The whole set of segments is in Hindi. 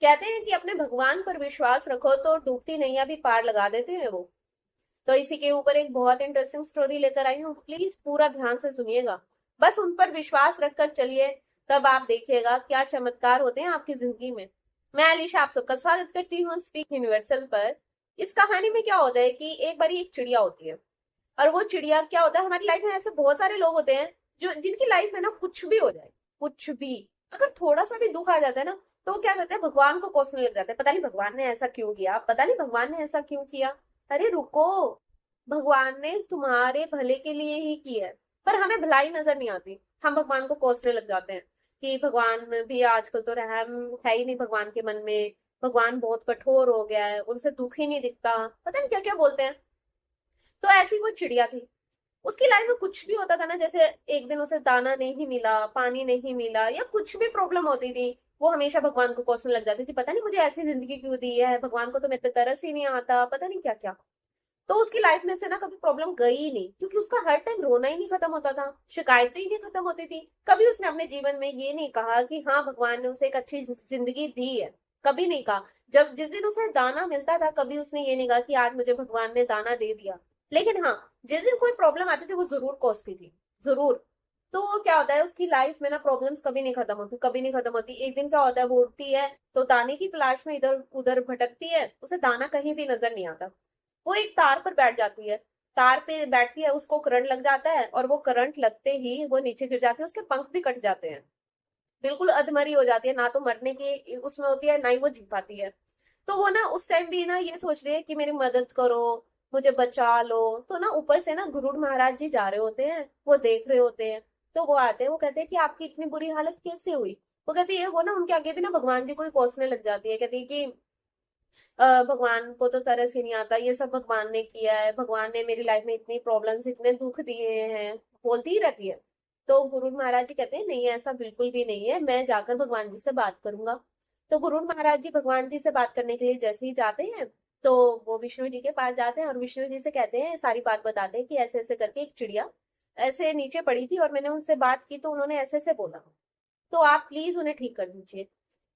कहते हैं कि अपने भगवान पर विश्वास रखो तो डूबती नैया भी पार लगा देते हैं वो। तो इसी के ऊपर एक बहुत इंटरेस्टिंग स्टोरी लेकर आई हूँ, प्लीज पूरा ध्यान से सुनिएगा। बस उन पर विश्वास रखकर चलिए, तब आप देखिएगा क्या चमत्कार होते हैं आपकी जिंदगी में। मैं अलीशा आप सबका स्वागत करती हूँ स्पीक यूनिवर्सल पर। इस कहानी में क्या होता है कि एक बारी एक चिड़िया होती है, और वो चिड़िया क्या होता है, हमारी लाइफ में ऐसे बहुत सारे लोग होते हैं जो जिनकी लाइफ में ना कुछ भी हो जाए, कुछ भी, अगर थोड़ा सा भी दुख आ जाता है ना, तो वो क्या करते हैं, भगवान को कोसने लग जाते हैं, पता नहीं भगवान ने ऐसा क्यों किया, पता नहीं भगवान ने ऐसा क्यों किया। अरे रुको, भगवान ने तुम्हारे भले के लिए ही किया है, पर हमें भलाई नजर नहीं आती, हम भगवान को कोसने लग जाते हैं कि भगवान भी आजकल तो रहम है ही नहीं भगवान के मन में, भगवान बहुत कठोर हो गया है, उनसे दुख ही नहीं दिखता, पता नहीं क्या क्या बोलते हैं। तो ऐसी वो चिड़िया थी, उसकी लाइफ में कुछ भी होता था ना, जैसे एक दिन उसे दाना नहीं मिला, पानी नहीं मिला, या कुछ भी प्रॉब्लम होती थी, वो हमेशा भगवान को कोसने लग जाती थी, पता नहीं मुझे ऐसी जिंदगी क्यों दी है, भगवान को तो मेरे पे तरस ही नहीं आता, पता नहीं क्या क्या। तो उसकी लाइफ में से ना कभी प्रॉब्लम गई ही नहीं, क्योंकि उसका हर टाइम रोना ही नहीं खत्म होता था, शिकायतें ही नहीं खत्म होती थी। कभी उसने अपने जीवन में ये नहीं कहा कि हाँ भगवान ने उसे एक अच्छी जिंदगी दी है, कभी नहीं कहा। जब जिस दिन उसे दाना मिलता था, कभी उसने ये नहीं कहा कि आज मुझे भगवान ने दाना दे दिया। लेकिन हाँ, जिस दिन कोई प्रॉब्लम आती थी वो जरूर कोसती थी, जरूर। तो क्या होता है, उसकी लाइफ में ना प्रॉब्लम्स कभी नहीं खत्म होती, कभी नहीं खत्म होती। एक दिन क्या होता है, वो उठती है तो दाने की तलाश में इधर उधर भटकती है, उसे दाना कहीं भी नजर नहीं आता। वो एक तार पर बैठ जाती है, तार पे बैठती है, उसको करंट लग जाता है, और वो करंट लगते ही वो नीचे गिर जाती है, उसके पंख भी कट जाते हैं, बिल्कुल अधमरी हो जाती है, ना तो मरने की उसमें होती है, ना ही वो जी पाती है। तो वो ना उस टाइम भी ना ये सोच रही है कि मेरी मदद करो, मुझे बचा लो। तो ना ऊपर से ना गुरुड़ महाराज जी जा रहे होते हैं, वो देख रहे होते हैं। तो वो आते हैं, वो कहते हैं कि आपकी इतनी बुरी हालत कैसे हुई। वो कहती है, वो ना उनके आगे भी ना भगवान जी को ही कोसने लग जाती है, कहती है कि भगवान को तो तरस ही नहीं आता, ये सब भगवान ने किया है, भगवान ने मेरी लाइफ में इतनी प्रॉब्लम्स इतने दुख दिए हैं, बोलती ही रहती है। तो गुरु महाराज जी कहते हैं नहीं, ऐसा बिल्कुल भी नहीं है, मैं जाकर भगवान जी से बात करूंगा। तो गुरु महाराज जी भगवान जी से बात करने के लिए जैसे ही जाते हैं, तो वो विष्णु जी के पास जाते हैं और विष्णु जी से कहते हैं, सारी बात बताते हैं कि ऐसे ऐसे करके एक चिड़िया ऐसे नीचे पड़ी थी और मैंने उनसे बात की तो उन्होंने ऐसे ऐसे बोला, तो आप प्लीज उन्हें ठीक कर दीजिए।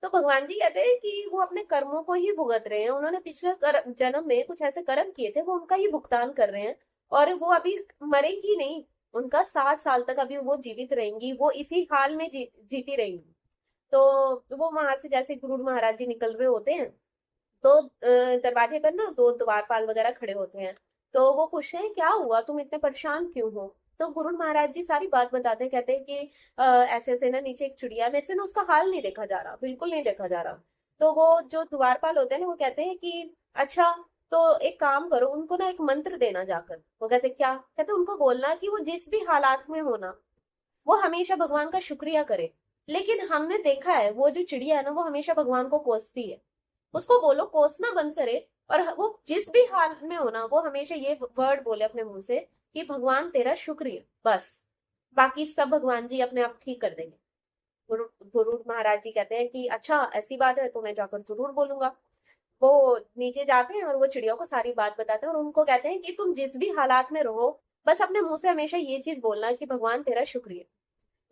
तो भगवान जी कहते हैं कि वो अपने कर्मों को ही भुगत रहे हैं, उन्होंने पिछले जन्म में कुछ ऐसे कर्म किए थे, वो उनका ही भुगतान कर रहे हैं, और वो अभी मरेंगी नहीं, उनका 7 साल तक अभी वो जीवित रहेंगी, वो इसी हाल में जीती रहेंगी। तो वो वहां से जैसे गुरु महाराज जी निकल रहे होते हैं, तो दरवाजे पर ना दो द्वारपाल वगैरह खड़े होते हैं। तो वो पूछते हैं क्या हुआ, तुम इतने परेशान क्यों हो। तो गुरु महाराज जी सारी बात बताते हैं, कहते हैं कि ऐसे ऐसे ना नीचे एक चिड़िया है, मेरे से ना उसका हाल नहीं देखा जा रहा, बिल्कुल नहीं देखा जा रहा। तो वो जो द्वारपाल होते हैं ना, वो कहते हैं कि अच्छा, तो एक काम करो, उनको ना एक मंत्र देना जाकर। वो कहते क्या, कहते उनको बोलना कि वो जिस भी हालात में हो ना, वो हमेशा भगवान का शुक्रिया करे। लेकिन हमने देखा है वो जो चिड़िया है ना, वो हमेशा भगवान को कोसती है। उसको बोलो कोसना बंद करे, और वो जिस भी हाल में हो ना, वो हमेशा ये वर्ड बोले अपने मुंह से कि भगवान तेरा शुक्रिया, बस। बाकी सब भगवान जी अपने आप ठीक कर देंगे। गुरु गुरु महाराज जी कहते हैं कि अच्छा ऐसी बात है तो मैं जाकर जरूर बोलूंगा। वो नीचे जाते हैं और वो चिड़ियों को सारी बात बताते हैं और उनको कहते हैं कि तुम जिस भी हालात में रहो, बस अपने मुंह से हमेशा ये चीज बोलना कि भगवान तेरा शुक्रिया।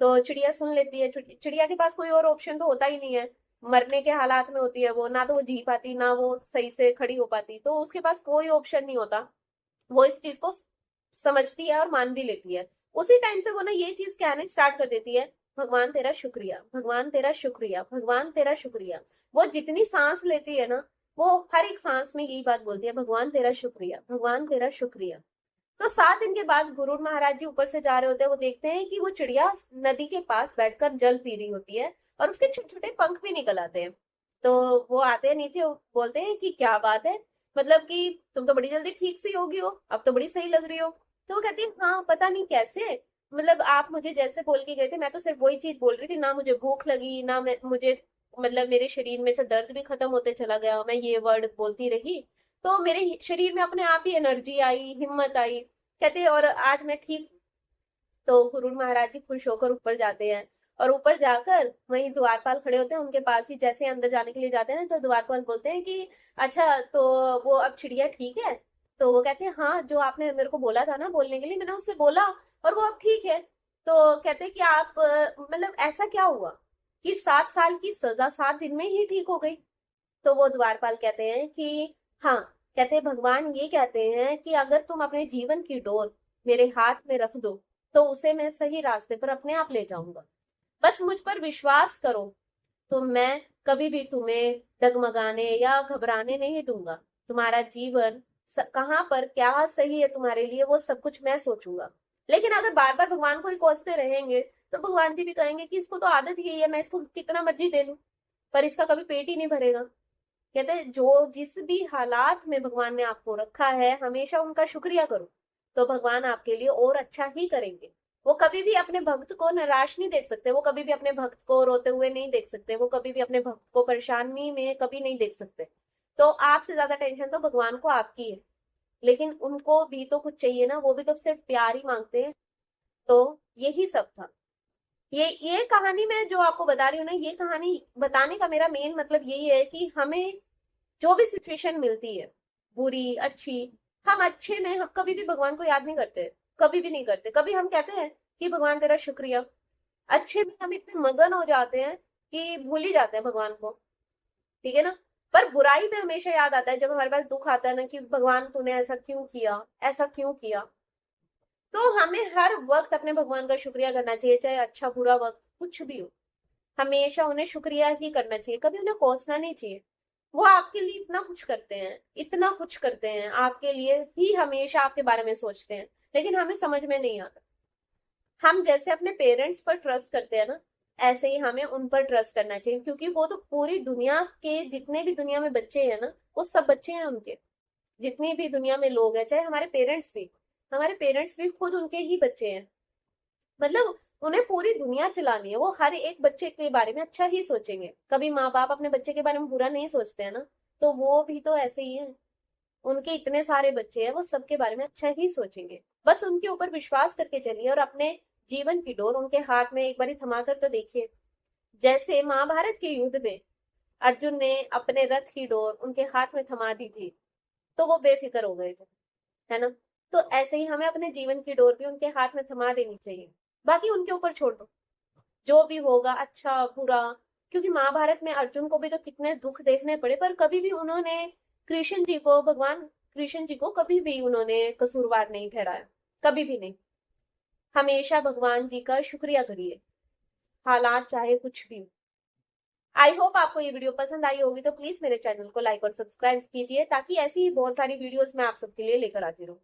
तो चिड़िया सुन लेती है, चिड़िया के पास कोई और ऑप्शन तो होता ही नहीं है, मरने के हालात में होती है वो, ना तो वो जी पाती, ना वो सही से खड़ी हो पाती, तो उसके पास कोई ऑप्शन नहीं होता। वो इस चीज को समझती है और मान भी लेती है। उसी टाइम से वो ना ये चीज कहने स्टार्ट कर देती है, भगवान तेरा शुक्रिया, भगवान तेरा शुक्रिया, भगवान तेरा शुक्रिया। वो जितनी सांस लेती है ना, वो हर एक सांस में यही बात बोलती है, भगवान तेरा शुक्रिया, भगवान तेरा शुक्रिया। तो 7 दिन के बाद गुरु महाराज जी ऊपर से जा रहे होते हैं, वो देखते हैं कि वो चिड़िया नदी के पास बैठकर जल पी रही होती है, और उसके छोटे छोटे पंख भी निकल आते हैं। तो वो आते हैं नीचे, वो बोलते हैं कि क्या बात है, मतलब कि तुम तो बड़ी जल्दी ठीक सी होगी हो, अब तो बड़ी सही लग रही हो। तो वो कहती है हाँ पता नहीं कैसे, मतलब आप मुझे जैसे बोल के गए थे, मैं तो सिर्फ वही चीज बोल रही थी, ना मुझे भूख लगी, ना मुझे, मतलब मेरे शरीर में से दर्द भी खत्म होते चला गया, मैं ये वर्ड बोलती रही, तो मेरे शरीर में अपने आप ही एनर्जी आई, हिम्मत आई। कहते हैं और आज मैं ठीक। तो गुरु महाराज जी खुश होकर ऊपर जाते हैं, और ऊपर जाकर वहीं द्वारपाल खड़े होते हैं, उनके पास ही जैसे अंदर जाने के लिए जाते हैं तो द्वारपाल बोलते हैं कि अच्छा, तो वो अब चिड़िया ठीक है। तो वो कहते हैं हाँ, जो आपने मेरे को बोला था ना बोलने के लिए, मैंने उससे बोला और वो अब ठीक है। तो कहते हैं कि आप मतलब ऐसा क्या हुआ कि 7 साल की सजा 7 दिन में ही ठीक हो गई। तो वो द्वारपाल कहते हैं कि हाँ, कहते हैं भगवान ये कहते हैं कि अगर तुम अपने जीवन की डोर मेरे हाथ में रख दो तो उसे मैं सही रास्ते पर अपने आप ले जाऊंगा। बस मुझ पर विश्वास करो, तो मैं कभी भी तुम्हें डगमगाने या घबराने नहीं दूंगा। तुम्हारा जीवन कहाँ पर क्या सही है तुम्हारे लिए वो सब कुछ मैं सोचूंगा। लेकिन अगर बार बार भगवान को ही कोसते रहेंगे तो भगवान जी भी कहेंगे कि इसको तो आदत ही है, मैं इसको कितना मर्जी दे लूं पर इसका कभी पेट ही नहीं भरेगा। कहते हैं जो जिस भी हालात में भगवान ने आपको रखा है हमेशा उनका शुक्रिया करो, तो भगवान आपके लिए और अच्छा ही करेंगे। वो कभी भी अपने भक्त को निराश नहीं देख सकते, वो कभी भी अपने भक्त को रोते हुए नहीं देख सकते, वो कभी भी अपने भक्त को परेशानी में कभी नहीं देख सकते। तो आपसे ज्यादा टेंशन तो भगवान को आपकी है, लेकिन उनको भी तो कुछ चाहिए ना, वो भी तो सिर्फ प्यार ही मांगते हैं। तो यही सब था। ये कहानी मैं जो आपको बता रही हूँ ना, ये कहानी बताने का मेरा मेन मतलब यही है कि हमें जो भी सिचुएशन मिलती है, बुरी अच्छी, हम अच्छे में हम कभी भी भगवान को याद नहीं करते, कभी भी नहीं करते। कभी हम कहते हैं कि भगवान तेरा शुक्रिया, अच्छे में हम इतने मगन हो जाते हैं कि भूल ही जाते हैं भगवान को, ठीक है ना। पर बुराई में हमेशा याद आता है, जब हमारे पास दुख आता है ना, कि भगवान तूने ऐसा क्यों किया, ऐसा क्यों किया। तो हमें हर वक्त अपने भगवान का शुक्रिया करना चाहिए, चाहे अच्छा बुरा वक्त कुछ भी हो, हमेशा उन्हें शुक्रिया ही करना चाहिए, कभी उन्हें कोसना नहीं चाहिए। वो आपके लिए इतना कुछ करते हैं, इतना कुछ करते हैं आपके लिए ही, हमेशा आपके बारे में सोचते हैं, लेकिन हमें समझ में नहीं आता। हम जैसे अपने पेरेंट्स पर ट्रस्ट करते हैं ना, ऐसे ही हमें उन पर ट्रस्ट करना चाहिए, क्योंकि वो तो पूरी दुनिया के जितने भी दुनिया में बच्चे हैं ना, वो सब बच्चे हैं उनके। जितनी भी दुनिया में लोग हैं, चाहे हमारे पेरेंट्स भी खुद उनके ही बच्चे हैं। मतलब उन्हें पूरी दुनिया चलानी है, वो हर एक बच्चे के बारे में अच्छा ही सोचेंगे। कभी माँ बाप अपने बच्चे के बारे में बुरा नहीं सोचते हैं ना, तो वो भी तो ऐसे ही है। उनके इतने सारे बच्चे हैं, वो सबके बारे में अच्छा ही सोचेंगे। बस उनके ऊपर विश्वास करके चलिए और अपने जीवन की डोर उनके हाथ में एक बार थमा कर तो देखिए। जैसे महाभारत के युद्ध में अर्जुन ने अपने रथ की डोर उनके हाथ में थमा दी थी, तो वो बेफिक्र हो गए थे, है ना। तो ऐसे ही हमें अपने जीवन की डोर भी उनके हाथ में थमा देनी चाहिए, बाकी उनके ऊपर छोड़ दो, जो भी होगा अच्छा बुरा। क्योंकि महाभारत में अर्जुन को भी तो कितने दुख देखने पड़े, पर कभी भी उन्होंने भगवान कृष्ण जी को कभी भी उन्होंने कसूरवार नहीं ठहराया, कभी भी नहीं। हमेशा भगवान जी का शुक्रिया करिए, हालात चाहे कुछ भी हो। आई होप आपको ये वीडियो पसंद आई होगी, तो प्लीज मेरे चैनल को लाइक और सब्सक्राइब कीजिए, ताकि ऐसी ही बहुत सारी वीडियोस मैं आप सबके लिए लेकर आती रहूं।